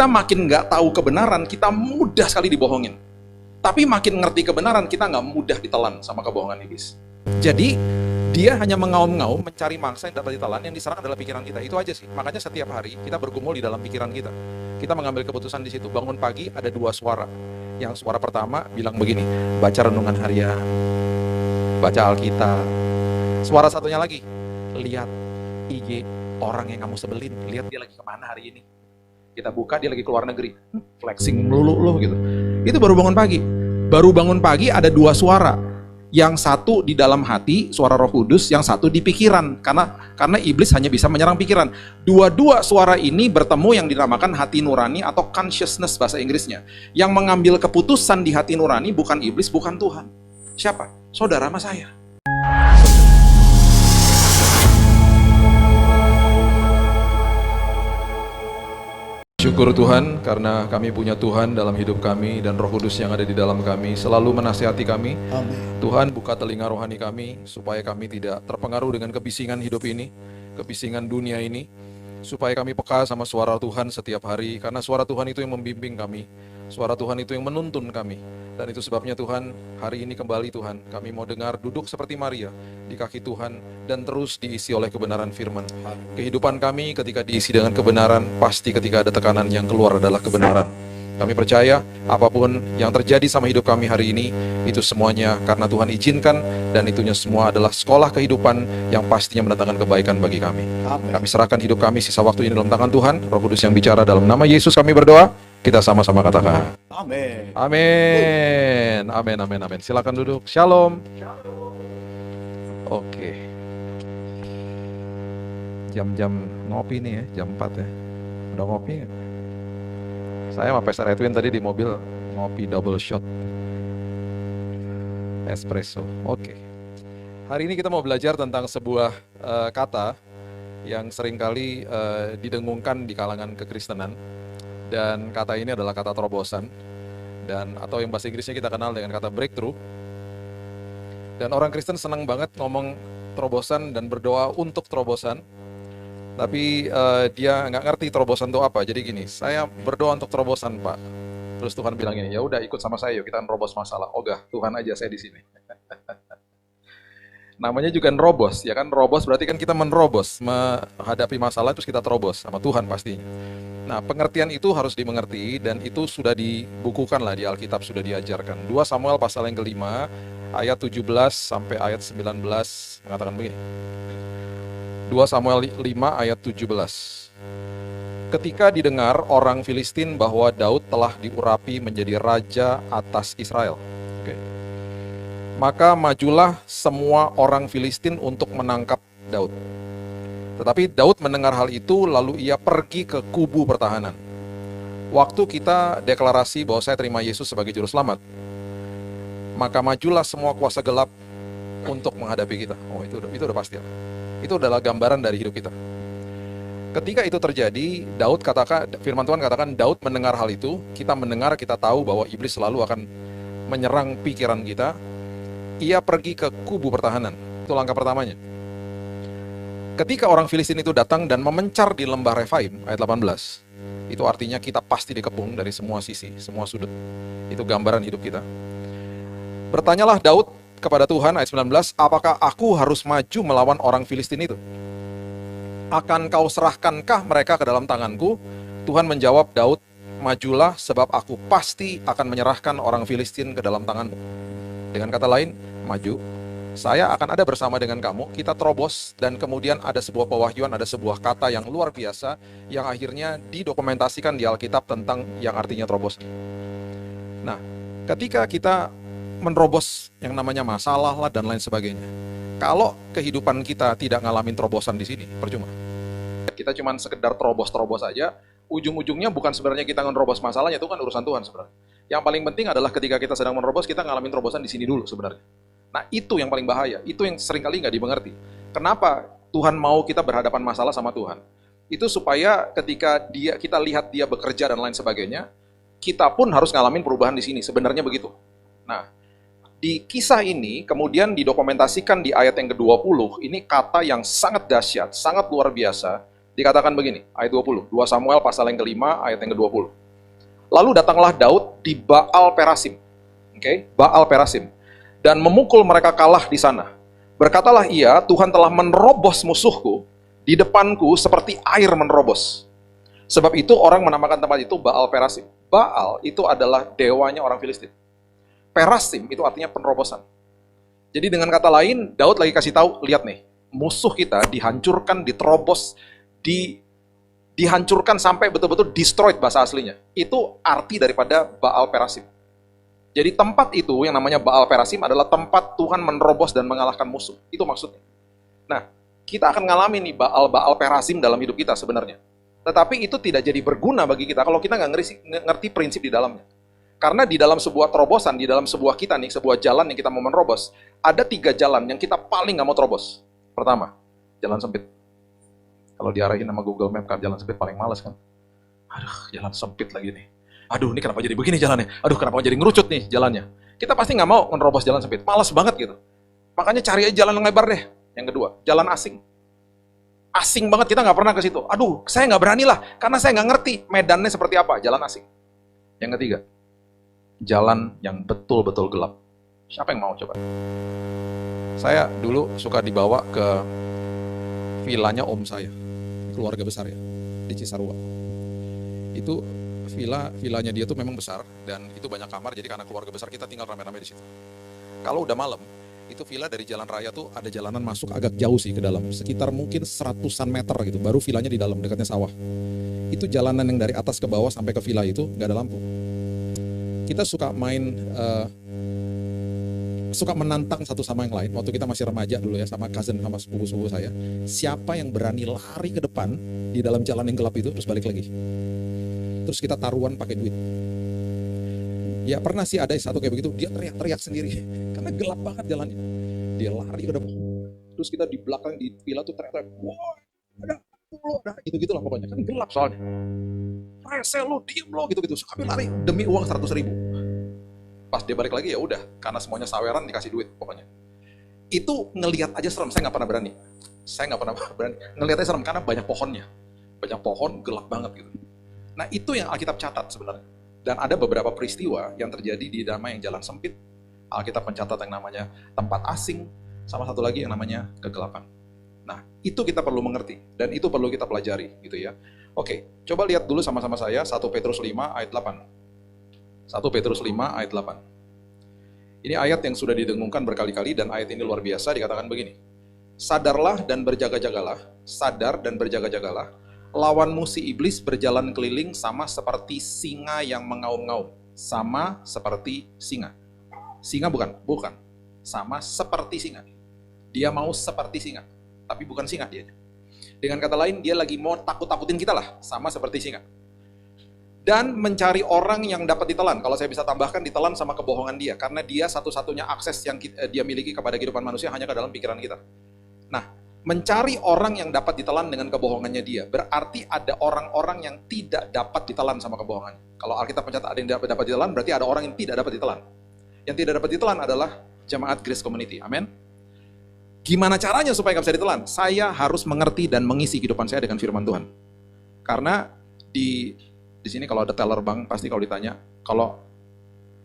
kita makin nggak tahu kebenaran, kita mudah sekali dibohongin. Tapi makin ngerti kebenaran, kita nggak mudah ditelan sama kebohongan iblis. Jadi, dia hanya mengaum-ngaum, mencari mangsa yang dapat ditelan, yang diserang adalah pikiran kita. Itu aja sih. Makanya setiap hari kita bergumul di dalam pikiran kita. Kita mengambil keputusan di situ. Bangun pagi ada dua suara. Yang suara pertama bilang begini, baca renungan harian, baca Alkitab. Suara satunya lagi, lihat IG orang yang kamu sebelin, lihat dia lagi kemana hari ini. Kita buka, dia lagi keluar negeri, flexing melulu loh gitu. Itu baru bangun pagi. Baru bangun pagi ada dua suara. Yang satu di dalam hati, suara Roh Kudus, yang satu di pikiran. Karena iblis hanya bisa menyerang pikiran. Dua-dua suara ini bertemu yang dinamakan hati nurani atau consciousness bahasa Inggrisnya. Yang mengambil keputusan di hati nurani bukan iblis, bukan Tuhan. Siapa? Saudara sama saya. Syukur Tuhan karena kami punya Tuhan dalam hidup kami dan Roh Kudus yang ada di dalam kami selalu menasihati kami. Amin. Tuhan buka telinga rohani kami supaya kami tidak terpengaruh dengan kebisingan hidup ini, kebisingan dunia ini, supaya kami peka sama suara Tuhan setiap hari karena suara Tuhan itu yang membimbing kami, suara Tuhan itu yang menuntun kami. Dan itu sebabnya Tuhan, hari ini kembali Tuhan, kami mau dengar duduk seperti Maria di kaki Tuhan dan terus diisi oleh kebenaran firman. Kehidupan kami ketika diisi dengan kebenaran, pasti ketika ada tekanan yang keluar adalah kebenaran. Kami percaya apapun yang terjadi sama hidup kami hari ini, itu semuanya karena Tuhan izinkan dan itunya semua adalah sekolah kehidupan yang pastinya mendatangkan kebaikan bagi kami. Kami serahkan hidup kami sisa waktu ini dalam tangan Tuhan. Roh Kudus yang bicara, dalam nama Yesus kami berdoa. Kita sama-sama katakan amin. Amin. Amin, amin, amin. Silakan duduk. Shalom. Oke. Jam-jam ngopi nih ya, jam 4 ya. Udah ngopi nggak? Saya sama Pastor Edwin tadi di mobil ngopi double shot espresso. Oke. Hari ini kita mau belajar tentang sebuah kata yang seringkali didengungkan di kalangan kekristenan. Dan kata ini adalah kata terobosan, dan atau yang bahasa Inggrisnya kita kenal dengan kata breakthrough. Dan orang Kristen senang banget ngomong terobosan dan berdoa untuk terobosan, tapi dia nggak ngerti terobosan itu apa. Jadi gini, saya berdoa untuk terobosan Pak, terus Tuhan bilang ini, ya udah ikut sama saya yuk kita nerobos masalah. Ogah, Tuhan aja saya di sini. Namanya juga nerobos, ya kan? Nerobos berarti kan kita menerobos, menghadapi masalah terus kita terobos sama Tuhan pastinya. Nah, pengertian itu harus dimengerti dan itu sudah dibukukan lah di Alkitab, sudah diajarkan. 2 Samuel pasal yang kelima, ayat 17 sampai ayat 19 mengatakan begini. 2 Samuel 5 ayat 17. Ketika didengar orang Filistin bahwa Daud telah diurapi menjadi raja atas Israel. Maka majulah semua orang Filistin untuk menangkap Daud. Tetapi Daud mendengar hal itu, lalu ia pergi ke kubu pertahanan. Waktu kita deklarasi bahwa saya terima Yesus sebagai juru selamat, maka majulah semua kuasa gelap untuk menghadapi kita. Oh, itu udah pasti. Itu adalah gambaran dari hidup kita. Ketika itu terjadi, Daud katakan, firman Tuhan katakan, Daud mendengar hal itu. Kita mendengar, kita tahu bahwa iblis selalu akan menyerang pikiran kita. Ia pergi ke kubu pertahanan. Itu langkah pertamanya. Ketika orang Filistin itu datang dan memencar di lembah Refaim, ayat 18, itu artinya kita pasti dikepung dari semua sisi, semua sudut. Itu gambaran hidup kita. Bertanyalah Daud kepada Tuhan, ayat 19, apakah aku harus maju melawan orang Filistin itu? Akan kau serahkankah mereka ke dalam tanganku? Tuhan menjawab Daud, majulah sebab aku pasti akan menyerahkan orang Filistin ke dalam tanganmu. Dengan kata lain, maju. Saya akan ada bersama dengan kamu, kita terobos, dan kemudian ada sebuah pewahyuan, ada sebuah kata yang luar biasa, yang akhirnya didokumentasikan di Alkitab tentang yang artinya terobos. Nah, ketika kita menerobos yang namanya masalah lah dan lain sebagainya, kalau kehidupan kita tidak ngalamin terobosan di sini, percuma. Kita cuma sekedar terobos-terobos aja, ujung-ujungnya bukan sebenarnya kita menerobos masalahnya, itu kan urusan Tuhan sebenarnya. Yang paling penting adalah ketika kita sedang menerobos, kita ngalamin terobosan di sini dulu sebenarnya. Nah, itu yang paling bahaya, itu yang seringkali nggak dimengerti. Kenapa Tuhan mau kita berhadapan masalah sama Tuhan? Itu supaya ketika kita lihat dia bekerja dan lain sebagainya, kita pun harus ngalamin perubahan di sini, sebenarnya begitu. Nah, di kisah ini kemudian didokumentasikan di ayat yang ke-20, ini kata yang sangat dahsyat, sangat luar biasa, Dikatakan begini, ayat 20, 2 Samuel pasal yang kelima, ayat yang ke-20. Lalu datanglah Daud di Baal Perasim. Oke, Baal Perasim. Dan memukul mereka kalah di sana. Berkatalah ia, Tuhan telah menerobos musuhku di depanku seperti air menerobos. Sebab itu orang menamakan tempat itu Baal Perasim. Baal itu adalah dewanya orang Filistin. Perasim itu artinya penerobosan. Jadi dengan kata lain, Daud lagi kasih tahu, lihat nih, musuh kita dihancurkan, diterobos, dihancurkan sampai betul-betul destroyed bahasa aslinya. Itu arti daripada Baal Perasim. Jadi tempat itu yang namanya Baal Perasim adalah tempat Tuhan menerobos dan mengalahkan musuh. Itu maksudnya. Nah, kita akan ngalami nih Baal Perasim dalam hidup kita sebenarnya. Tetapi itu tidak jadi berguna bagi kita kalau kita nggak ngerti prinsip di dalamnya. Karena di dalam sebuah terobosan, di dalam sebuah kita nih, sebuah jalan yang kita mau menerobos, ada 3 jalan yang kita paling nggak mau terobos. Pertama, jalan sempit. Kalau diarahin sama Google Map kan, jalan sempit paling males kan. Aduh, jalan sempit lagi nih. Aduh, ini kenapa jadi begini jalannya? Aduh, kenapa jadi ngerucut nih jalannya? Kita pasti nggak mau menerobos jalan sempit. Males banget gitu. Makanya cari aja jalan yang lebar deh. Yang kedua, jalan asing. Asing banget, kita nggak pernah ke situ. Aduh, saya nggak berani lah, karena saya nggak ngerti medannya seperti apa. Jalan asing. Yang ketiga, jalan yang betul-betul gelap. Siapa yang mau coba? Saya dulu suka dibawa ke vilanya om saya, keluarga besar ya, di Cisarua. Itu vilanya dia tuh memang besar dan itu banyak kamar, jadi karena keluarga besar kita tinggal rame-rame di situ. Kalau udah malam, itu villa dari jalan raya tuh ada jalanan masuk agak jauh sih ke dalam, sekitar mungkin 100-an meter gitu, baru villanya di dalam, dekatnya sawah. Itu jalanan yang dari atas ke bawah sampai ke villa itu nggak ada lampu. Kita suka main, suka menantang satu sama yang lain. Waktu kita masih remaja dulu ya, sama cousin, sama sepupu-sepupu saya. Siapa yang berani lari ke depan di dalam jalan yang gelap itu, terus balik lagi. Terus kita taruhan pakai duit. Ya pernah sih ada satu kayak begitu, dia teriak-teriak sendiri. Karena gelap banget jalannya. Dia lari ke depan. Terus kita di belakang di villa tuh teriak-teriak, wah ada gitu-gitu lah pokoknya. Kan gelap soalnya. Rese lo, diem lo, gitu-gitu. So, kami lari demi uang 100.000. Pas dia balik lagi ya udah, karena semuanya saweran dikasih duit pokoknya. Itu ngelihat aja serem, saya nggak pernah berani. Saya nggak pernah berani. Ngelihat aja serem karena banyak pohonnya. Banyak pohon, gelap banget gitu. Nah itu yang Alkitab catat sebenarnya. Dan ada beberapa peristiwa yang terjadi di damai yang jalan sempit. Alkitab mencatat yang namanya tempat asing, sama satu lagi yang namanya kegelapan. Nah itu kita perlu mengerti, dan itu perlu kita pelajari gitu ya. Oke, coba lihat dulu sama-sama saya 1 Petrus 5 ayat 8. 1 Petrus 5 ayat 8. Ini ayat yang sudah didengungkan berkali-kali dan ayat ini luar biasa, dikatakan begini. Sadarlah dan berjaga-jagalah, sadar dan berjaga-jagalah. Lawanmu si iblis berjalan keliling sama seperti singa yang mengaum-ngaum. Sama seperti singa. Singa bukan. Sama seperti singa. Dia mau seperti singa, tapi bukan singa dia. Dengan kata lain, dia lagi mau takut-takutin kita lah, sama seperti singa. Dan mencari orang yang dapat ditelan. Kalau saya bisa tambahkan, ditelan sama kebohongan dia. Karena dia satu-satunya akses yang dia miliki kepada kehidupan manusia hanya ke dalam pikiran kita. Nah, mencari orang yang dapat ditelan dengan kebohongannya dia. Berarti ada orang-orang yang tidak dapat ditelan sama kebohongan. Kalau Alkitab mencatat ada yang dapat ditelan, berarti ada orang yang tidak dapat ditelan. Yang tidak dapat ditelan adalah jemaat Grace Community. Amin. Gimana caranya supaya nggak bisa ditelan? Saya harus mengerti dan mengisi kehidupan saya dengan firman Tuhan. Karena di sini kalau ada teller bank, pasti kalau ditanya, kalau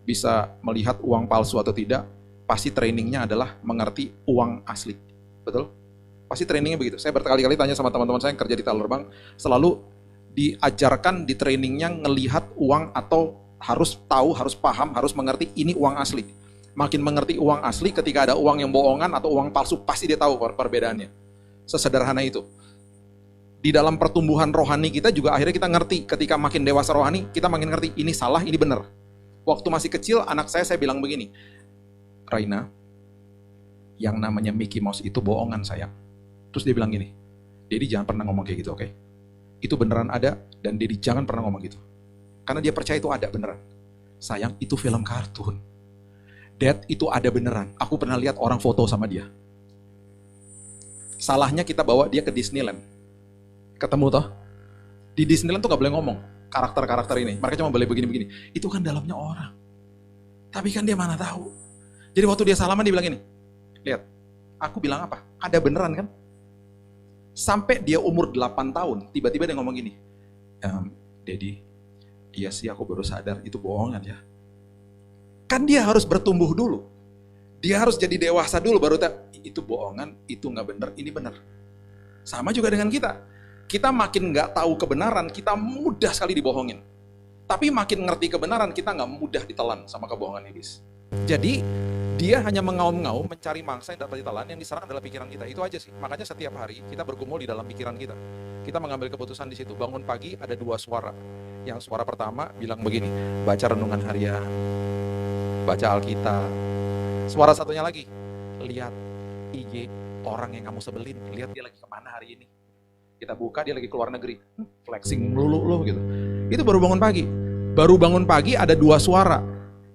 bisa melihat uang palsu atau tidak, pasti trainingnya adalah mengerti uang asli. Betul? Pasti trainingnya begitu. Saya berkali-kali tanya sama teman-teman saya yang kerja di teller bank, selalu diajarkan di trainingnya ngelihat uang atau harus tahu, harus paham, harus mengerti ini uang asli. Makin mengerti uang asli, ketika ada uang yang bohongan atau uang palsu, pasti dia tahu perbedaannya. Sesederhana itu. Di dalam pertumbuhan rohani kita juga akhirnya kita ngerti, ketika makin dewasa rohani, kita makin ngerti, ini salah, ini benar. Waktu masih kecil, anak saya bilang begini, Raina, yang namanya Mickey Mouse itu bohongan sayang. Terus dia bilang gini, Dedi jangan pernah ngomong kayak gitu, oke? Itu beneran ada, dan Dedi jangan pernah ngomong gitu. Karena dia percaya itu ada beneran. Sayang, itu film kartun. Dad, itu ada beneran. Aku pernah lihat orang foto sama dia. Salahnya kita bawa dia ke Disneyland. Ketemu toh? Di Disneyland tuh gak boleh ngomong. Karakter-karakter ini. Mereka cuma boleh begini-begini. Itu kan dalamnya orang. Tapi kan dia mana tahu. Jadi waktu dia salaman dia bilang gini. Lihat, aku bilang apa? Ada beneran kan? Sampai dia umur 8 tahun, tiba-tiba dia ngomong gini, Daddy, iya sih aku baru sadar itu bohongan ya. Kan dia harus bertumbuh dulu. Dia harus jadi dewasa dulu baru itu bohongan, itu nggak benar, ini benar. Sama juga dengan kita. Kita makin nggak tahu kebenaran, kita mudah sekali dibohongin. Tapi makin ngerti kebenaran, kita nggak mudah ditelan sama kebohongan iblis. Jadi dia hanya mengaum-ngaum, mencari mangsa yang dapat ditelan, yang diserang adalah pikiran kita. Itu aja sih. Makanya setiap hari kita bergumul di dalam pikiran kita. Kita mengambil keputusan di situ. Bangun pagi ada 2 suara. Yang suara pertama bilang begini, baca renungan harian, baca Alkitab. Suara satunya lagi, lihat IG orang yang kamu sebelin, lihat dia lagi kemana hari ini. Kita buka dia lagi keluar negeri, flexing melulu loh gitu. Itu baru bangun pagi. Baru bangun pagi ada 2 suara.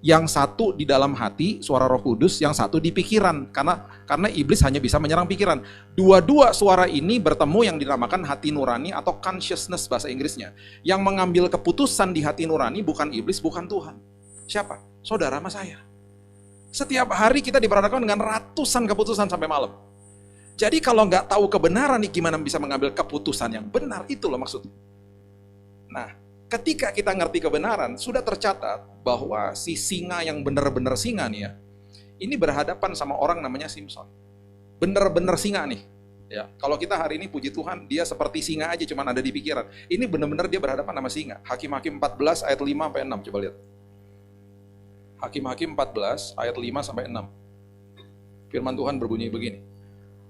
Yang satu di dalam hati, suara Roh Kudus, yang satu di pikiran. Karena iblis hanya bisa menyerang pikiran. Dua-dua suara ini bertemu yang dinamakan hati nurani atau consciousness bahasa Inggrisnya. Yang mengambil keputusan di hati nurani bukan iblis, bukan Tuhan. Siapa? Saudara sama saya. Setiap hari kita diperhadapkan dengan ratusan keputusan sampai malam. Jadi kalau nggak tahu kebenaran nih, gimana bisa mengambil keputusan yang benar? Itu loh maksudnya. Nah, ketika kita ngerti kebenaran, sudah tercatat bahwa si singa yang benar-benar singa nih ya, ini berhadapan sama orang namanya Simson. Benar-benar singa nih. Ya, kalau kita hari ini puji Tuhan, dia seperti singa aja, cuman ada di pikiran. Ini benar-benar dia berhadapan sama singa. Hakim-Hakim 14 ayat 5 sampai 6, coba lihat. Hakim-Hakim 14 ayat 5 sampai 6. Firman Tuhan berbunyi begini.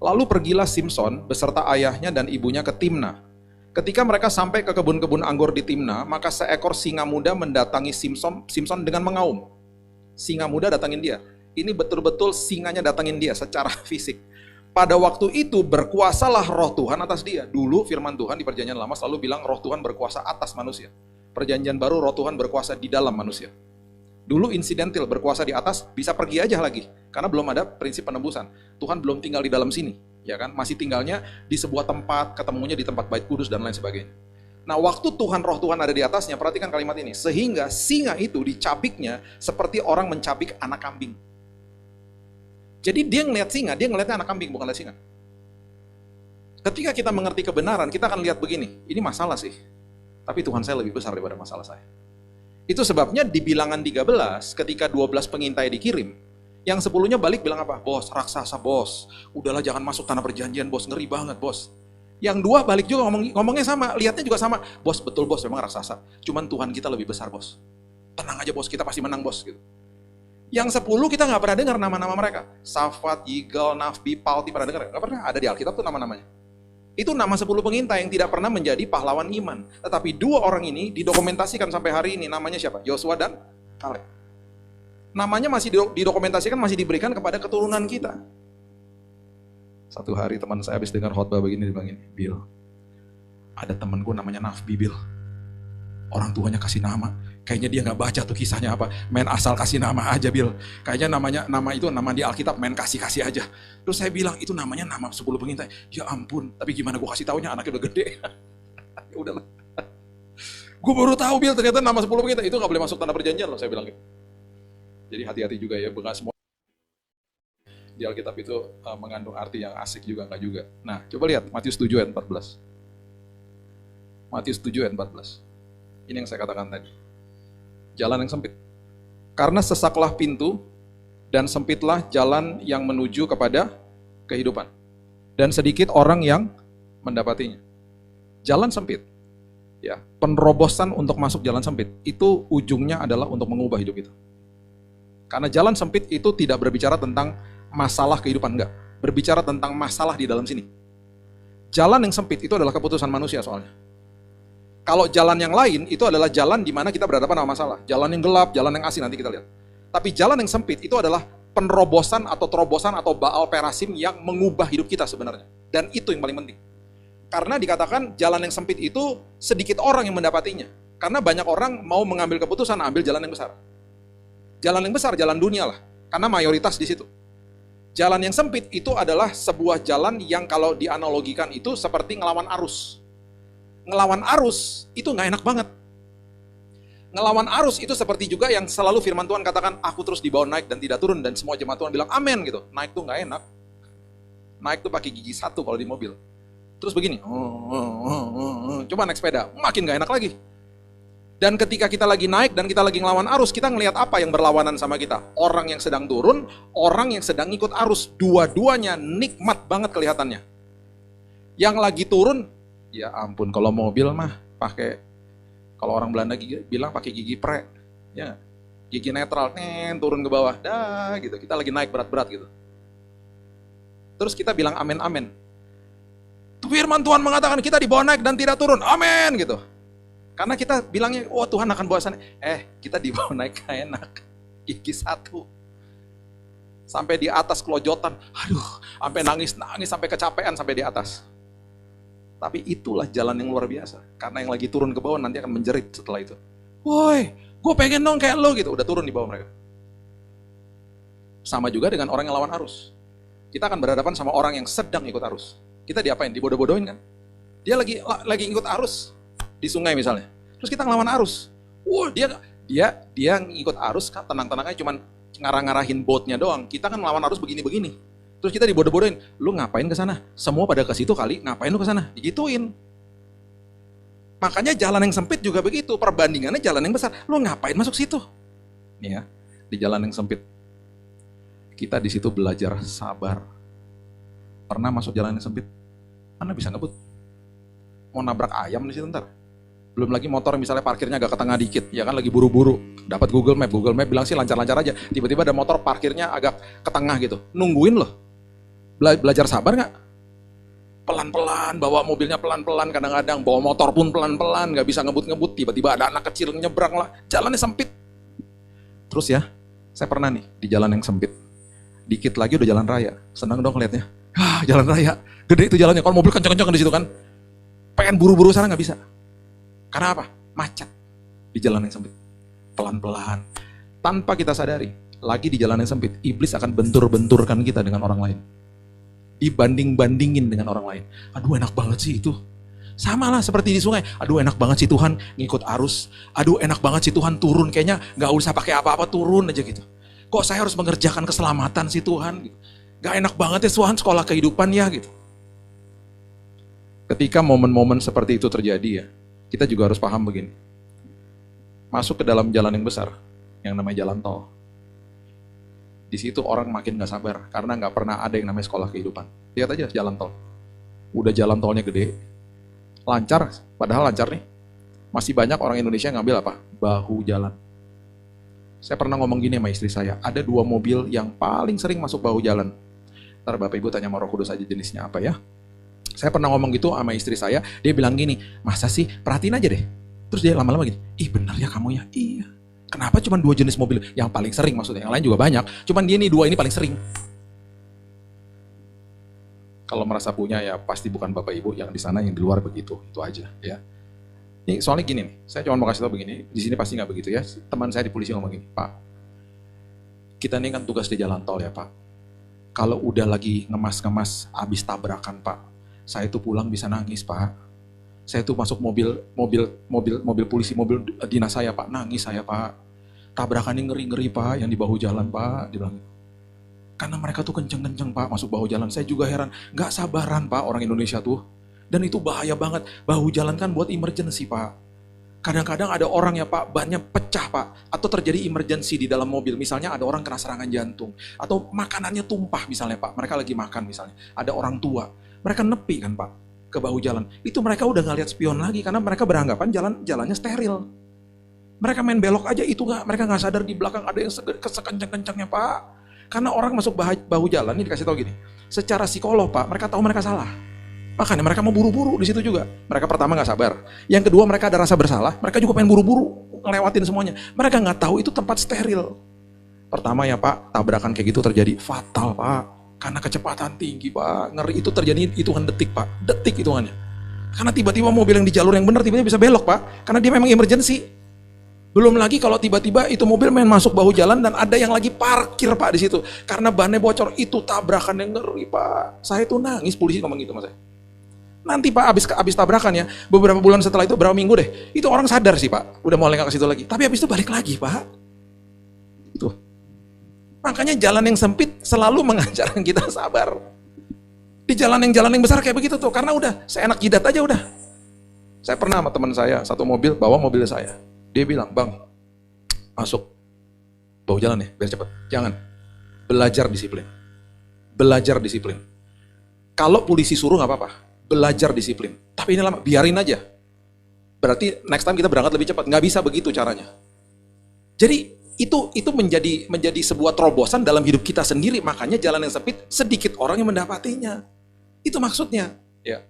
Lalu pergilah Simson beserta ayahnya dan ibunya ke Timna. Ketika mereka sampai ke kebun-kebun anggur di Timna, maka seekor singa muda mendatangi Simson dengan mengaum. Singa muda datangin dia. Ini betul-betul singanya datangin dia secara fisik. Pada waktu itu berkuasalah roh Tuhan atas dia. Dulu firman Tuhan di Perjanjian Lama selalu bilang roh Tuhan berkuasa atas manusia. Perjanjian baru roh Tuhan berkuasa di dalam manusia. Dulu insidental, berkuasa di atas, bisa pergi aja lagi. Karena belum ada prinsip penebusan. Tuhan belum tinggal di dalam sini. Ya kan? Masih tinggalnya di sebuah tempat, ketemunya di tempat bait kudus dan lain sebagainya. Nah, waktu roh Tuhan ada di atasnya, perhatikan kalimat ini. Sehingga singa itu dicabiknya seperti orang mencabik anak kambing. Jadi dia ngelihat singa, dia ngelihatnya anak kambing, bukan lihat singa. Ketika kita mengerti kebenaran, kita akan lihat begini. Ini masalah sih. Tapi Tuhan saya lebih besar daripada masalah saya. Itu sebabnya di bilangan 13, ketika 12 pengintai dikirim, yang 10-nya balik bilang apa? Bos, raksasa bos. Udahlah jangan masuk tanah perjanjian bos, ngeri banget bos. Yang 2 balik juga ngomongnya sama, lihatnya juga sama. Bos, betul bos, memang raksasa. Cuman Tuhan kita lebih besar bos. Tenang aja bos, kita pasti menang bos. Gitu. Yang 10 kita nggak pernah dengar nama-nama mereka. Safat, Yigal, Nafbi, Palti, pernah dengar? Nggak pernah, ada di Alkitab tuh nama-namanya. Itu nama 10 pengintai yang tidak pernah menjadi pahlawan iman. Tetapi 2 orang ini didokumentasikan sampai hari ini. Namanya siapa? Yosua dan Kaleb. Namanya masih didokumentasikan, masih diberikan kepada keturunan kita. Satu hari teman saya habis dengar khotbah begini, dia bilang ini, Bill, ada temanku namanya Nafbi, Bill. Orang tuanya kasih nama. Kayaknya dia nggak baca tuh kisahnya apa. Main asal kasih nama aja, Bill. Kayaknya nama di Alkitab main kasih aja. Terus saya bilang, itu namanya nama 10 pengintai. Ya ampun, tapi gimana gue kasih taunya, anaknya udah gede. Ya udahlah. Gue baru tahu, Bill, ternyata nama 10 pengintai itu nggak boleh masuk tanah perjanjian loh, saya bilang gitu. Jadi hati-hati juga ya, bukan semua di Alkitab itu mengandung arti yang asik juga, nggak juga. Nah, coba lihat Matius 7 ayat 14. Matius 7 ayat 14. Ini yang saya katakan tadi. Jalan yang sempit. Karena sesaklah pintu dan sempitlah jalan yang menuju kepada kehidupan. Dan sedikit orang yang mendapatinya. Jalan sempit. Ya, penerobosan untuk masuk jalan sempit itu ujungnya adalah untuk mengubah hidup kita. Karena jalan sempit itu tidak berbicara tentang masalah kehidupan, enggak. Berbicara tentang masalah di dalam sini. Jalan yang sempit itu adalah keputusan manusia soalnya. Kalau jalan yang lain itu adalah jalan di mana kita berhadapan sama masalah. Jalan yang gelap, jalan yang asing, nanti kita lihat. Tapi jalan yang sempit itu adalah penerobosan atau terobosan atau Baal Perasim yang mengubah hidup kita sebenarnya. Dan itu yang paling penting. Karena dikatakan jalan yang sempit itu sedikit orang yang mendapatinya. Karena banyak orang mau mengambil keputusan ambil jalan yang besar. Jalan yang besar, jalan dunia lah. Karena mayoritas di situ. Jalan yang sempit itu adalah sebuah jalan yang kalau dianalogikan itu seperti ngelawan arus. Ngelawan arus itu nggak enak banget. Ngelawan arus itu seperti juga yang selalu firman Tuhan katakan, aku terus dibawa naik dan tidak turun. Dan semua jemaat Tuhan bilang, amin gitu. Naik tuh nggak enak. Naik tuh pakai gigi 1 kalau di mobil. Terus begini, coba naik sepeda, makin gak enak lagi. Dan ketika kita lagi naik dan kita lagi ngelawan arus, kita ngelihat apa yang berlawanan sama kita? Orang yang sedang turun, orang yang sedang ikut arus. Dua-duanya nikmat banget kelihatannya. Yang lagi turun, ya ampun, kalau mobil mah pakai, kalau orang Belanda bilang pakai gigi pre, ya gigi netral, turun ke bawah, dah gitu. Kita lagi naik berat-berat gitu. Terus kita bilang amin amin. Firman Tuhan mengatakan kita dibawa naik dan tidak turun, amin gitu. Karena kita bilangnya, oh Tuhan akan bawa sana. Kita dibawa naik gak enak. Gigi satu. Sampai di atas kelojotan. Aduh, sampai nangis, sampai kecapean sampai di atas. Tapi itulah jalan yang luar biasa. Karena yang lagi turun ke bawah nanti akan menjerit setelah itu. Woi, gue pengen dong kayak lo gitu. Udah turun di bawah mereka. Sama juga dengan orang yang lawan arus. Kita akan berhadapan sama orang yang sedang ikut arus. Kita diapain? Dibodoh-bodohin kan? Dia lagi ikut arus. Di sungai misalnya, terus kita ngelawan arus. Wah, dia ngikut arus kan, tenang-tenangnya cuman ngarah-ngarahin boatnya doang. Kita kan ngelawan arus begini-begini. Terus kita dibodoh-bodohin, lu ngapain ke sana? Semua pada ke situ kali, ngapain lu ke sana? Digituin. Makanya jalan yang sempit juga begitu, perbandingannya jalan yang besar. Lu ngapain masuk situ? Nih ya, di jalan yang sempit. Kita di situ belajar sabar. Pernah masuk jalan yang sempit? Mana bisa ngebut? Mau nabrak ayam di situ ntar. Belum lagi motor misalnya parkirnya agak ke tengah dikit, ya kan lagi buru-buru, dapat Google Map bilang sih lancar-lancar aja, tiba-tiba ada motor parkirnya agak ke tengah gitu, nungguin loh. Belajar sabar nggak? Pelan-pelan, bawa mobilnya pelan-pelan, kadang-kadang bawa motor pun pelan-pelan, nggak bisa ngebut-ngebut, tiba-tiba ada anak kecil nyebrang lah, jalannya sempit. Terus ya, saya pernah nih di jalan yang sempit, dikit lagi udah jalan raya, senang dong liatnya, jalan raya, gede itu jalannya, kalau mobil kencang-kencang di situ kan, pengen buru-buru sana nggak bisa. Karena apa? Macet di jalan yang sempit. Pelan-pelan. Tanpa kita sadari, lagi di jalan yang sempit, iblis akan bentur-benturkan kita dengan orang lain. Dibanding-bandingin dengan orang lain. Aduh enak banget sih itu. Sama lah seperti di sungai. Aduh enak banget sih Tuhan ngikut arus. Aduh enak banget sih Tuhan turun. Kayaknya gak usah pakai apa-apa, turun aja gitu. Kok saya harus mengerjakan keselamatan sih Tuhan? Gak enak banget ya Tuhan sekolah kehidupan ya gitu. Ketika momen-momen seperti itu terjadi ya, kita juga harus paham begini. Masuk ke dalam jalan yang besar, yang namanya jalan tol. Di situ orang makin gak sabar, karena gak pernah ada yang namanya sekolah kehidupan. Lihat aja jalan tol. Udah jalan tolnya gede, lancar, padahal lancar nih. Masih banyak orang Indonesia yang ngambil apa? Bahu jalan. Saya pernah ngomong gini sama istri saya, ada 2 mobil yang paling sering masuk bahu jalan. Ntar Bapak Ibu tanya sama Roh Kudus aja jenisnya apa ya. Saya pernah ngomong gitu sama istri saya, dia bilang gini, masa sih, perhatiin aja deh. Terus dia lama-lama gini, ih bener ya kamu ya, iya. Kenapa cuma 2 jenis mobil? Yang paling sering maksudnya, yang lain juga banyak. Cuman dia nih 2 ini paling sering. Kalau merasa punya ya pasti bukan Bapak Ibu, yang di sana yang di luar begitu, itu aja ya. Ini soalnya gini nih, saya cuma mau kasih tau begini, di sini pasti nggak begitu ya. Teman saya di polisi ngomong gini, Pak, kita ini kan tugas di jalan tol ya Pak. Kalau udah lagi ngemas-ngemas, abis tabrakan Pak, saya tuh pulang bisa nangis Pak. Saya tuh masuk mobil polisi, mobil dinas saya Pak, nangis saya Pak. Tabrakannya ngeri-ngeri Pak, yang di bahu jalan Pak, dia bilang. Karena mereka tuh kenceng-kenceng Pak, masuk bahu jalan. Saya juga heran, gak sabaran Pak orang Indonesia tuh. Dan itu bahaya banget, bahu jalan kan buat emergency Pak. Kadang-kadang ada orang ya Pak, bannya pecah Pak, atau terjadi emergency di dalam mobil. Misalnya ada orang kena serangan jantung, atau makanannya tumpah misalnya Pak, mereka lagi makan misalnya. Ada orang tua, mereka nepi kan Pak, ke bahu jalan. Itu mereka udah gak lihat spion lagi, karena mereka beranggapan jalannya steril. Mereka main belok aja, itu mereka gak sadar di belakang ada yang kesekencang-kencangnya Pak. Karena orang masuk bahu jalan, ini dikasih tahu gini, secara psikolog Pak, mereka tahu mereka salah. Makanya mereka mau buru-buru di situ juga. Mereka pertama nggak sabar. Yang kedua mereka ada rasa bersalah. Mereka juga pengen buru-buru ngelewatin semuanya. Mereka nggak tahu itu tempat steril. Pertama ya Pak, tabrakan kayak gitu terjadi fatal Pak. Karena kecepatan tinggi Pak. Ngeri itu terjadi hitungan detik Pak. Detik hitungannya. Karena tiba-tiba mobil yang di jalur yang benar tiba-tiba bisa belok Pak. Karena dia memang emergency. Belum lagi kalau tiba-tiba itu mobil main masuk bahu jalan dan ada yang lagi parkir Pak di situ. Karena bannya bocor, itu tabrakan yang ngeri Pak. Saya tuh nangis, polisi ngomong gitu sama saya. Nanti Pak abis tabrakan ya, beberapa bulan setelah itu, berapa minggu deh, itu orang sadar sih Pak, udah mulai nggak ke situ lagi. Tapi abis itu balik lagi Pak. Tuh. Makanya jalan yang sempit selalu mengajarkan kita sabar. Di jalan yang besar kayak begitu tuh, karena udah seenak jidat aja udah. Saya pernah sama teman saya, satu mobil, bawa mobil saya. Dia bilang, "Bang, masuk. Bawa jalan ya, biar cepat." Jangan. Belajar disiplin. Belajar disiplin. Kalau polisi suruh nggak apa-apa. Belajar disiplin. Tapi ini lama, biarin aja. Berarti next time kita berangkat lebih cepat. Nggak bisa begitu caranya. Jadi itu menjadi sebuah terobosan dalam hidup kita sendiri. Makanya jalan yang sempit, sedikit orang yang mendapatinya. Itu maksudnya. Ya.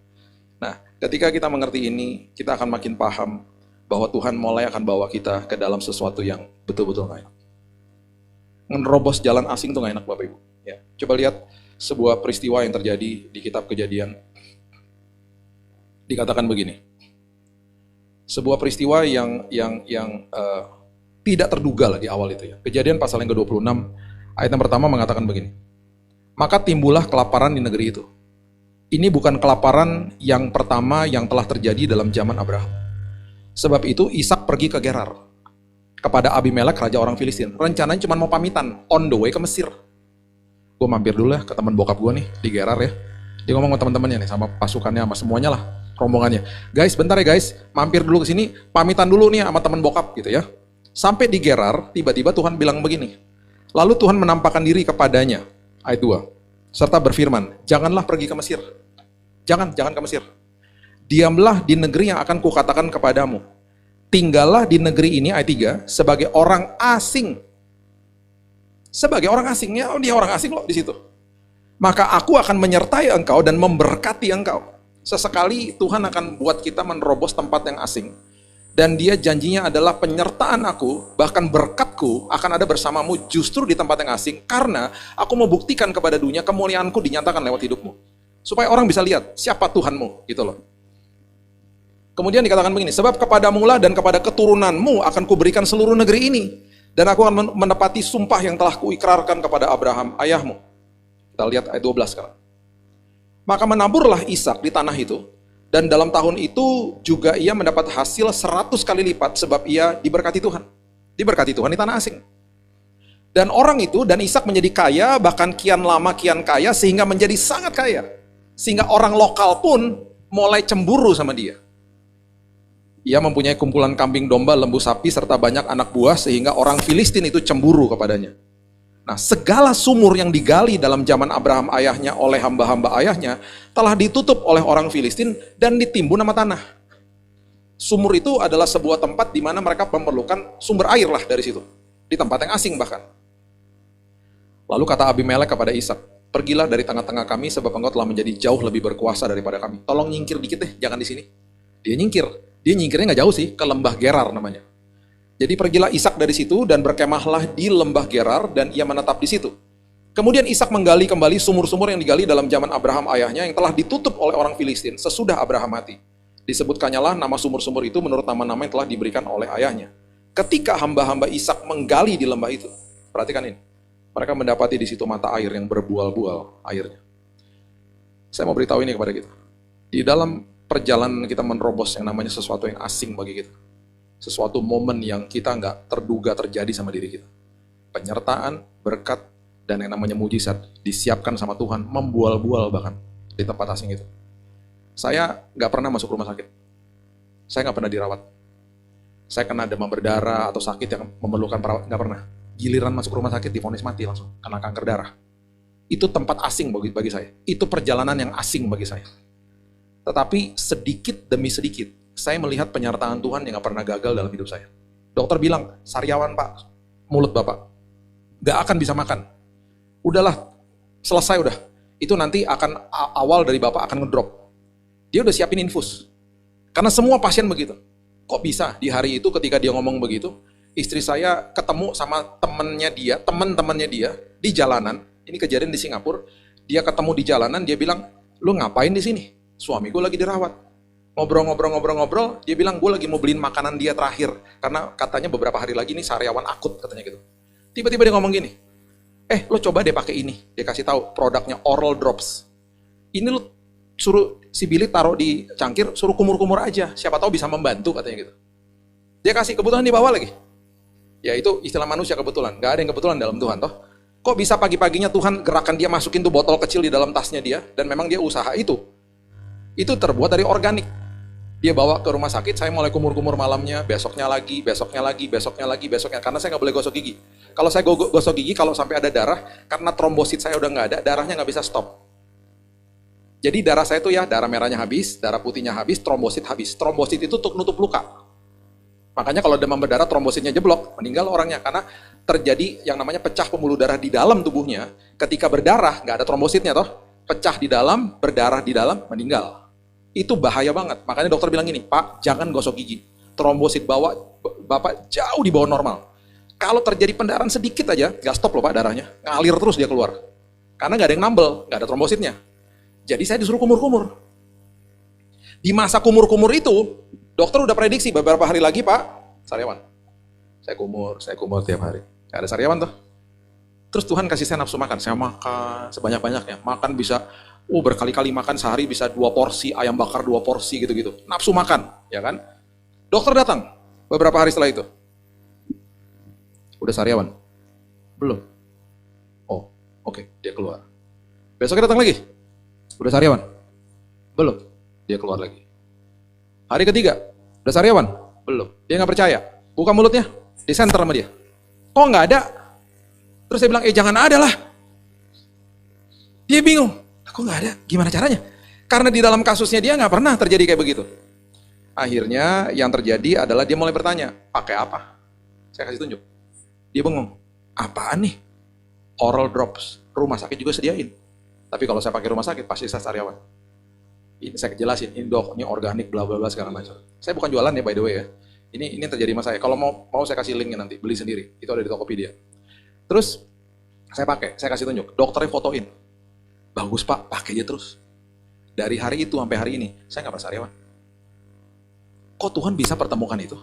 Nah, ketika kita mengerti ini, kita akan makin paham bahwa Tuhan mulai akan bawa kita ke dalam sesuatu yang betul-betul nggak enak. Menerobos jalan asing itu nggak enak, Bapak Ibu. Ya. Coba lihat sebuah peristiwa yang terjadi di kitab Kejadian. Dikatakan begini. Sebuah peristiwa yang tidak terduga lah di awal itu ya. Kejadian pasal yang ke-26, ayat yang pertama mengatakan begini. Maka timbullah kelaparan di negeri itu. Ini bukan kelaparan yang pertama yang telah terjadi dalam zaman Abraham. Sebab itu Ishak pergi ke Gerar kepada Abimelek, raja orang Filistin. Rencananya cuma mau pamitan, on the way ke Mesir. Gue mampir dulu ya ke teman bokap gue nih di Gerar ya. Dia ngomong sama teman-temannya nih, sama pasukannya, sama semuanya lah, rombongannya. Guys, bentar ya guys, mampir dulu ke sini, pamitan dulu nih sama teman bokap gitu ya. Sampai di Gerar, tiba-tiba Tuhan bilang begini. Lalu Tuhan menampakkan diri kepadanya, ayat 2, serta berfirman, janganlah pergi ke Mesir. Jangan ke Mesir. Diamlah di negeri yang akan kukatakan kepadamu. Tinggallah di negeri ini, ayat 3, sebagai orang asing. Sebagai orang asingnya, dia orang asing loh di situ. Maka aku akan menyertai engkau dan memberkati engkau. Sesekali Tuhan akan buat kita menerobos tempat yang asing. Dan dia janjinya adalah penyertaan aku, bahkan berkatku akan ada bersamamu justru di tempat yang asing. Karena aku mau buktikan kepada dunia kemuliaanku dinyatakan lewat hidupmu. Supaya orang bisa lihat siapa Tuhanmu, gitu loh. Kemudian dikatakan begini, sebab kepadamu lah dan kepada keturunanmu akan kuberikan seluruh negeri ini. Dan aku akan menepati sumpah yang telah kuikrarkan kepada Abraham, ayahmu. Kita lihat ayat 12 sekarang. Maka menaburlah Ishak di tanah itu. Dan dalam tahun itu juga ia mendapat hasil 100 kali lipat sebab ia diberkati Tuhan. Diberkati Tuhan di tanah asing. Dan orang itu, dan Ishak menjadi kaya, bahkan kian lama kian kaya, sehingga menjadi sangat kaya. Sehingga orang lokal pun mulai cemburu sama dia. Ia mempunyai kumpulan kambing domba, lembu sapi, serta banyak anak buah, sehingga orang Filistin itu cemburu kepadanya. Nah, segala sumur yang digali dalam zaman Abraham ayahnya oleh hamba-hamba ayahnya telah ditutup oleh orang Filistin dan ditimbun sama tanah. Sumur itu adalah sebuah tempat di mana mereka memerlukan sumber air lah dari situ. Di tempat yang asing bahkan. Lalu kata Abimelek kepada Ishak, pergilah dari tengah-tengah kami sebab engkau telah menjadi jauh lebih berkuasa daripada kami. Tolong nyingkir dikit deh, jangan di sini. Dia nyingkir. Dia nyingkirnya nggak jauh sih, ke lembah Gerar namanya. Jadi pergilah Ishak dari situ dan berkemahlah di lembah Gerar dan ia menetap di situ. Kemudian Ishak menggali kembali sumur-sumur yang digali dalam zaman Abraham ayahnya yang telah ditutup oleh orang Filistin sesudah Abraham mati. Disebutkannya lah nama sumur-sumur itu menurut nama-nama yang telah diberikan oleh ayahnya. Ketika hamba-hamba Ishak menggali di lembah itu, perhatikan ini, mereka mendapati di situ mata air yang berbual-bual airnya. Saya mau beritahu ini kepada kita. Di dalam perjalanan kita menerobos yang namanya sesuatu yang asing bagi kita. Sesuatu momen yang kita nggak terduga terjadi sama diri kita. Penyertaan, berkat, dan yang namanya mujizat disiapkan sama Tuhan, membual-bual bahkan di tempat asing itu. Saya nggak pernah masuk rumah sakit. Saya nggak pernah dirawat. Saya kena demam berdarah atau sakit yang memerlukan perawat, nggak pernah. Giliran masuk rumah sakit divonis mati langsung, kena kanker darah. Itu tempat asing bagi saya. Itu perjalanan yang asing bagi saya. Tetapi sedikit demi sedikit, saya melihat penyertaan Tuhan yang gak pernah gagal dalam hidup saya. Dokter bilang, sariawan pak, mulut bapak, gak akan bisa makan. Udahlah, selesai udah. Itu nanti akan awal dari bapak akan ngedrop. Dia udah siapin infus. Karena semua pasien begitu. Kok bisa di hari itu ketika dia ngomong begitu, istri saya ketemu sama teman-temannya dia di jalanan. Ini kejadian di Singapura. Dia ketemu di jalanan, dia bilang, lu ngapain di sini? Suami gue lagi dirawat. Ngobrol, dia bilang gue lagi mau beliin makanan dia terakhir. Karena katanya beberapa hari lagi nih sariawan akut katanya gitu. Tiba-tiba dia ngomong gini, lo coba deh pakai ini. Dia kasih tahu produknya Oral Drops. Ini lu suruh si Billy taruh di cangkir, suruh kumur-kumur aja. Siapa tahu bisa membantu katanya gitu. Dia kasih kebetulan di bawah lagi. Ya itu istilah manusia kebetulan. Gak ada yang kebetulan dalam Tuhan toh. Kok bisa pagi-paginya Tuhan gerakan dia masukin tuh botol kecil di dalam tasnya dia, dan memang dia usaha itu. Itu terbuat dari organik. Dia bawa ke rumah sakit, saya mulai kumur-kumur malamnya, besoknya lagi, karena saya nggak boleh gosok gigi. Kalau saya gosok gigi, kalau sampai ada darah, karena trombosit saya udah nggak ada, darahnya nggak bisa stop. Jadi darah saya itu ya, darah merahnya habis, darah putihnya habis, trombosit habis. Trombosit itu untuk nutup luka. Makanya kalau demam berdarah, trombositnya jeblok, meninggal orangnya. Karena terjadi yang namanya pecah pembuluh darah di dalam tubuhnya. Ketika berdarah, nggak ada trombositnya toh. Pecah di dalam, berdarah di dalam, meninggal. Itu bahaya banget. Makanya dokter bilang gini, Pak, jangan gosok gigi. Trombosit Bapak jauh di bawah normal. Kalau terjadi pendarahan sedikit aja, nggak stop loh Pak darahnya. Ngalir terus dia keluar. Karena nggak ada yang nambel, nggak ada trombositnya. Jadi saya disuruh kumur-kumur. Di masa kumur-kumur itu, dokter udah prediksi beberapa hari lagi Pak, sariawan. Saya kumur tiap hari. Gak ada sariawan tuh. Terus Tuhan kasih saya nafsu makan. Saya makan sebanyak-banyaknya. Makan bisa, berkali-kali makan sehari bisa 2 porsi, ayam bakar 2 porsi gitu-gitu. Nafsu makan, ya kan? Dokter datang beberapa hari setelah itu. Udah sariawan? Belum. Oh, oke, dia keluar. Besoknya datang lagi. Udah sariawan? Belum. Dia keluar lagi. Hari ketiga, udah sariawan? Belum. Dia nggak percaya. Buka mulutnya, disenter sama dia. Kok nggak ada? Terus saya bilang, jangan ada lah. Dia bingung. Kok nggak ada? Gimana caranya? Karena di dalam kasusnya dia nggak pernah terjadi kayak begitu. Akhirnya yang terjadi adalah dia mulai bertanya, pakai apa? Saya kasih tunjuk. Dia bengong. Apaan nih? Oral drops. Rumah sakit juga sediain. Tapi kalau saya pakai rumah sakit, pasti saya sariawan. Ini saya jelasin, ini dok, ini organik, bla bla bla segala macam. Saya bukan jualan ya by the way ya. Ini terjadi sama saya. Kalau mau saya kasih linknya nanti, beli sendiri. Itu ada di Tokopedia. Terus saya pakai, saya kasih tunjuk. Dokternya fotoin. Bagus Pak, pakai aja terus. Dari hari itu sampai hari ini, saya nggak pernah sariawan. Kok Tuhan bisa pertemukan itu?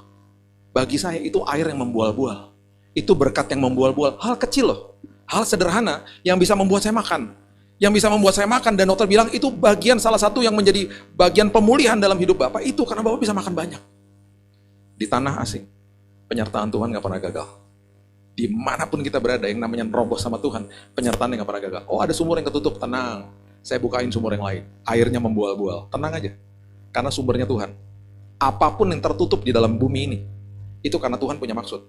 Bagi saya itu air yang membual-bual. Itu berkat yang membual-bual. Hal kecil loh. Hal sederhana yang bisa membuat saya makan. Yang bisa membuat saya makan, dan dokter bilang itu bagian salah satu yang menjadi bagian pemulihan dalam hidup Bapak itu karena Bapak bisa makan banyak. Di tanah asing, penyertaan Tuhan gak pernah gagal. Dimanapun kita berada, yang namanya nerobos sama Tuhan, penyertaannya gak pernah gagal. Oh ada sumur yang ketutup, tenang. Saya bukain sumur yang lain. Airnya membual-bual, tenang aja. Karena sumbernya Tuhan. Apapun yang tertutup di dalam bumi ini, itu karena Tuhan punya maksud.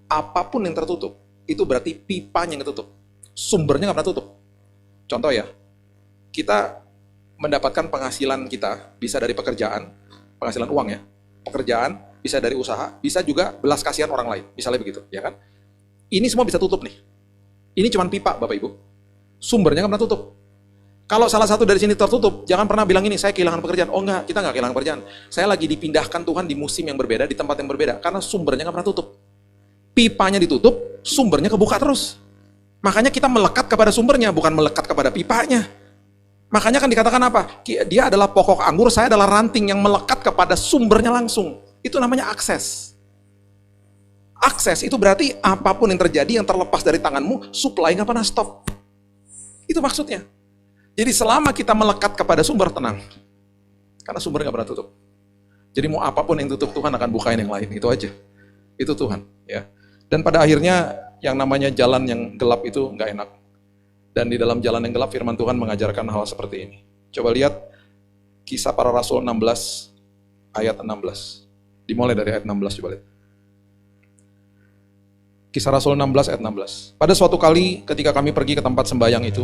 Apapun yang tertutup, itu berarti pipanya yang ketutup. Sumbernya gak pernah tutup. Contoh ya, kita mendapatkan penghasilan kita bisa dari pekerjaan, penghasilan uang ya, pekerjaan, bisa dari usaha, bisa juga belas kasihan orang lain, misalnya begitu, ya kan? Ini semua bisa tutup nih. Ini cuma pipa, Bapak Ibu. Sumbernya nggak pernah tutup. Kalau salah satu dari sini tertutup, jangan pernah bilang ini, saya kehilangan pekerjaan. Oh enggak, kita nggak kehilangan pekerjaan. Saya lagi dipindahkan Tuhan di musim yang berbeda, di tempat yang berbeda, karena sumbernya nggak pernah tutup. Pipanya ditutup, sumbernya kebuka terus. Makanya kita melekat kepada sumbernya, bukan melekat kepada pipanya. Makanya kan dikatakan apa? Dia adalah pokok anggur, saya adalah ranting yang melekat kepada sumbernya langsung. Itu namanya akses. Akses itu berarti apapun yang terjadi yang terlepas dari tanganmu, supply nggak pernah stop. Itu maksudnya. Jadi selama kita melekat kepada sumber, tenang. Karena sumber nggak pernah tutup. Jadi mau apapun yang tutup, Tuhan akan bukain yang lain. Itu aja. Itu Tuhan. Ya. Dan pada akhirnya yang namanya jalan yang gelap itu nggak enak. Dan di dalam jalan yang gelap firman Tuhan mengajarkan hal seperti ini. Coba lihat Kisah Para Rasul 16 ayat 16. Dimulai dari ayat 16 coba lihat. Kisah Rasul 16 ayat 16. Pada suatu kali ketika kami pergi ke tempat sembahyang itu,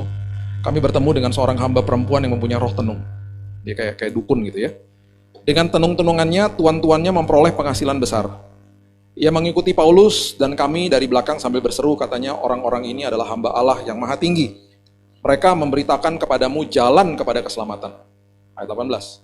kami bertemu dengan seorang hamba perempuan yang mempunyai roh tenung. Dia kayak dukun gitu ya. Dengan tenung-tenungannya, tuan-tuannya memperoleh penghasilan besar. Ia mengikuti Paulus dan kami dari belakang sambil berseru, katanya orang-orang ini adalah hamba Allah yang maha tinggi. Mereka memberitakan kepadamu jalan kepada keselamatan. Ayat 18.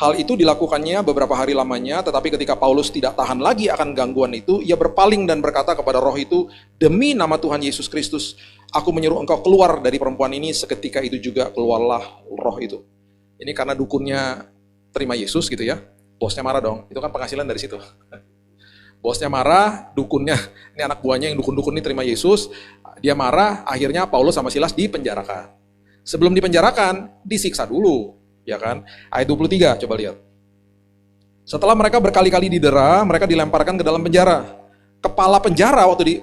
Hal itu dilakukannya beberapa hari lamanya, tetapi ketika Paulus tidak tahan lagi akan gangguan itu, ia berpaling dan berkata kepada roh itu, demi nama Tuhan Yesus Kristus, aku menyuruh engkau keluar dari perempuan ini. Seketika itu juga keluarlah roh itu. Ini karena dukunnya terima Yesus gitu ya. Bosnya marah dong, itu kan penghasilan dari situ. Bosnya marah, dukunnya, ini anak buahnya yang dukun-dukun ini terima Yesus, dia marah, akhirnya Paulus sama Silas dipenjarakan. Sebelum dipenjarakan, disiksa dulu, ya kan? Ayat 23, coba lihat. Setelah mereka berkali-kali didera, mereka dilemparkan ke dalam penjara. kepala penjara waktu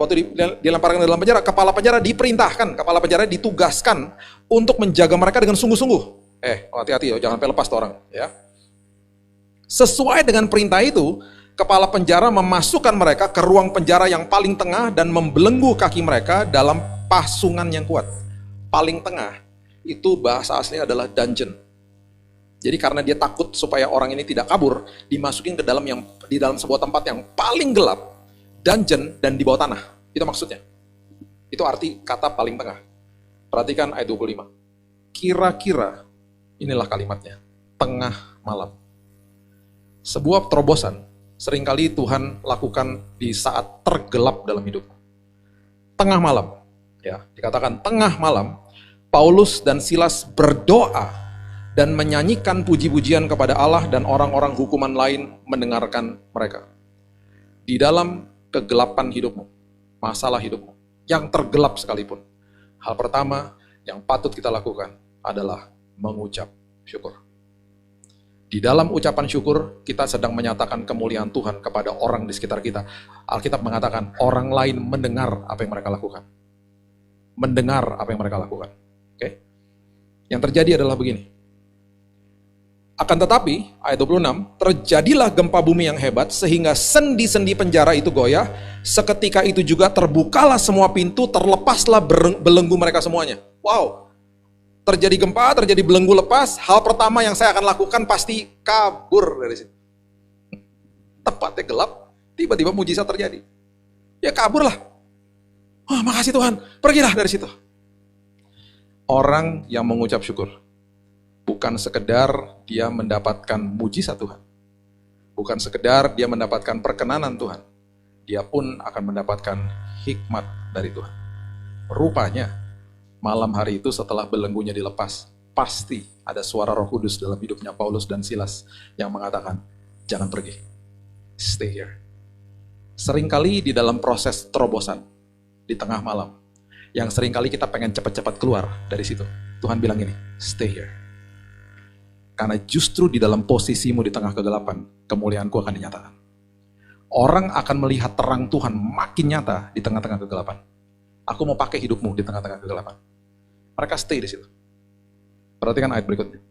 dilemparkan ke dalam penjara, kepala penjara diperintahkan, kepala penjara ditugaskan untuk menjaga mereka dengan sungguh-sungguh. Hati-hati jangan sampai lepas tuh orang, ya. Sesuai dengan perintah itu, kepala penjara memasukkan mereka ke ruang penjara yang paling tengah dan membelenggu kaki mereka dalam pasungan yang kuat. Paling tengah itu bahasa aslinya adalah dungeon. Jadi karena dia takut supaya orang ini tidak kabur, dimasukin di dalam sebuah tempat yang paling gelap, dungeon, dan di bawah tanah. Itu maksudnya. Itu arti kata paling tengah. Perhatikan ayat 25. Kira-kira, inilah kalimatnya, tengah malam. Sebuah terobosan seringkali Tuhan lakukan di saat tergelap dalam hidup. Tengah malam, ya, dikatakan tengah malam, Paulus dan Silas berdoa dan menyanyikan puji-pujian kepada Allah dan orang-orang hukuman lain mendengarkan mereka. Di dalam kegelapan hidupmu, masalah hidupmu, yang tergelap sekalipun, hal pertama yang patut kita lakukan adalah mengucap syukur. Di dalam ucapan syukur, kita sedang menyatakan kemuliaan Tuhan kepada orang di sekitar kita. Alkitab mengatakan orang lain mendengar apa yang mereka lakukan. Mendengar apa yang mereka lakukan. Oke? Yang terjadi adalah begini. Akan tetapi, ayat 26, terjadilah gempa bumi yang hebat sehingga sendi-sendi penjara itu goyah. Seketika itu juga terbukalah semua pintu, terlepaslah belenggu mereka semuanya. Wow, terjadi gempa, terjadi belenggu lepas. Hal pertama yang saya akan lakukan pasti kabur dari situ. Tempatnya gelap, tiba-tiba mujizat terjadi. Ya kaburlah. Wah, makasih Tuhan, pergilah dari situ. Orang yang mengucap syukur, bukan sekedar dia mendapatkan mujizat Tuhan. Bukan sekedar dia mendapatkan perkenanan Tuhan. Dia pun akan mendapatkan hikmat dari Tuhan. Rupanya, malam hari itu setelah belenggunya dilepas, pasti ada suara Roh Kudus dalam hidupnya Paulus dan Silas yang mengatakan, jangan pergi. Stay here. Seringkali di dalam proses terobosan, di tengah malam, yang seringkali kita pengen cepat-cepat keluar dari situ. Tuhan bilang ini, stay here. Karena justru di dalam posisimu di tengah kegelapan, kemuliaanku akan dinyatakan. Orang akan melihat terang Tuhan makin nyata di tengah-tengah kegelapan. Aku mau pakai hidupmu di tengah-tengah kegelapan. Mereka stay di situ. Perhatikan ayat berikutnya.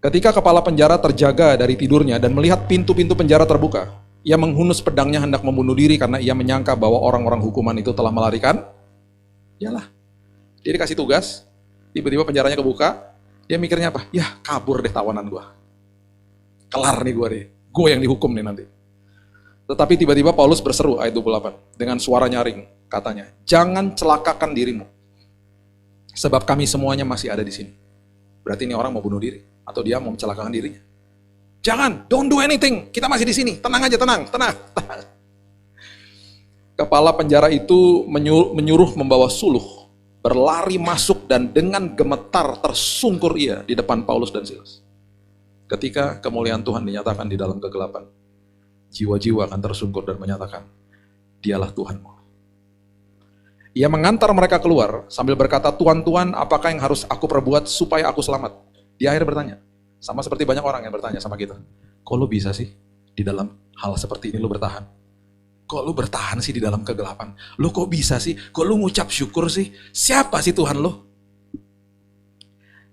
Ketika kepala penjara terjaga dari tidurnya dan melihat pintu-pintu penjara terbuka, ia menghunus pedangnya hendak membunuh diri karena ia menyangka bahwa orang-orang hukuman itu telah melarikan. Yalah, dia dikasih tugas, tiba-tiba penjaranya kebuka. Dia mikirnya apa? Ya kabur deh tawanan gue. Kelar nih gue deh. Gue yang dihukum nih nanti. Tetapi tiba-tiba Paulus berseru ayat 28. Dengan suara nyaring katanya. Jangan celakakan dirimu. Sebab kami semuanya masih ada di sini. Berarti ini orang mau bunuh diri. Atau dia mau mencelakakan dirinya. Jangan, don't do anything. Kita masih di sini. Tenang aja, tenang. Kepala penjara itu menyuruh membawa suluh. Berlari masuk dan dengan gemetar tersungkur ia di depan Paulus dan Silas. Ketika kemuliaan Tuhan dinyatakan di dalam kegelapan, jiwa-jiwa akan tersungkur dan menyatakan, dialah Tuhanmu. Ia mengantar mereka keluar sambil berkata, Tuhan, apakah yang harus aku perbuat supaya aku selamat? Dia akhirnya bertanya, sama seperti banyak orang yang bertanya sama kita, kok lu bisa sih di dalam hal seperti ini lu bertahan? Kok lu bertahan sih di dalam kegelapan? Lu kok bisa sih? Kok lu ngucap syukur sih? Siapa sih Tuhan lu?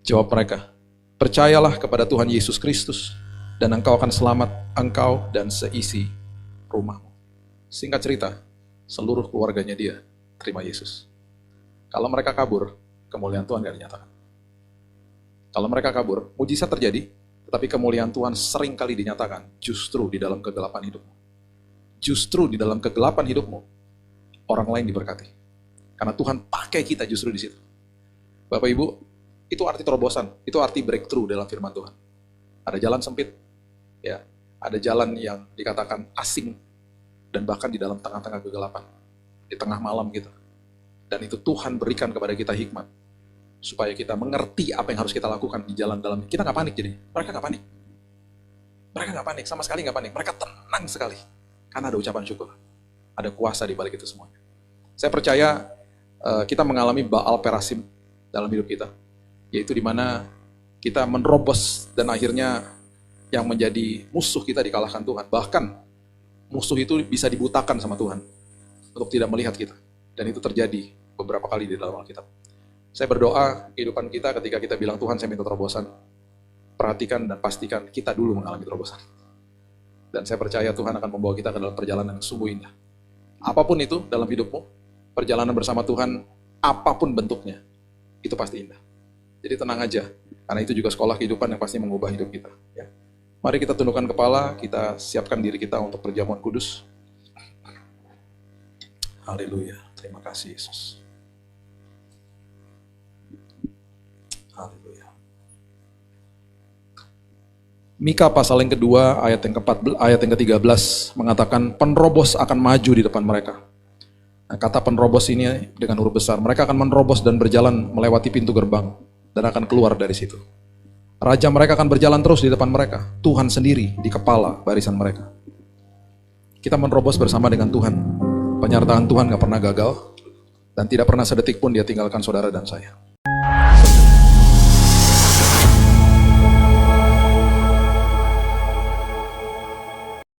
Jawab mereka, percayalah kepada Tuhan Yesus Kristus dan engkau akan selamat, engkau dan seisi rumahmu. Singkat cerita, seluruh keluarganya dia terima Yesus. Kalau mereka kabur, kemuliaan Tuhan gak dinyatakan. Kalau mereka kabur, mujizat terjadi, tetapi kemuliaan Tuhan sering kali dinyatakan justru di dalam kegelapan hidupmu. Justru di dalam kegelapan hidupmu, orang lain diberkati. Karena Tuhan pakai kita justru di situ. Bapak Ibu, itu arti terobosan, itu arti breakthrough dalam firman Tuhan. Ada jalan sempit, ya, ada jalan yang dikatakan asing, dan bahkan di dalam tengah-tengah kegelapan, di tengah malam gitu. Dan itu Tuhan berikan kepada kita hikmat, supaya kita mengerti apa yang harus kita lakukan di jalan dalam. Kita nggak panik jadi, mereka nggak panik. Mereka nggak panik, sama sekali nggak panik. Mereka tenang sekali. Karena ada ucapan syukur. Ada kuasa di balik itu semuanya. Saya percaya kita mengalami Baal Perasim dalam hidup kita. Yaitu di mana kita menerobos dan akhirnya yang menjadi musuh kita dikalahkan Tuhan. Bahkan musuh itu bisa dibutakan sama Tuhan untuk tidak melihat kita. Dan itu terjadi beberapa kali di dalam Alkitab. Saya berdoa kehidupan kita ketika kita bilang Tuhan saya minta terobosan, perhatikan dan pastikan kita dulu mengalami terobosan. Dan saya percaya Tuhan akan membawa kita ke dalam perjalanan yang sungguh indah. Apapun itu dalam hidupmu, perjalanan bersama Tuhan, apapun bentuknya, itu pasti indah. Jadi tenang aja, karena itu juga sekolah kehidupan yang pasti mengubah hidup kita. Ya. Mari kita tundukkan kepala, kita siapkan diri kita untuk perjamuan kudus. Haleluya, terima kasih Yesus. Haleluya. Mika pasal yang kedua, ayat yang ke-13 mengatakan penerobos akan maju di depan mereka. Nah, kata penerobos ini dengan huruf besar, mereka akan menerobos dan berjalan melewati pintu gerbang dan akan keluar dari situ. Raja mereka akan berjalan terus di depan mereka. Tuhan sendiri di kepala barisan mereka. Kita menerobos bersama dengan Tuhan. Penyertaan Tuhan gak pernah gagal dan tidak pernah sedetik pun dia tinggalkan saudara dan saya.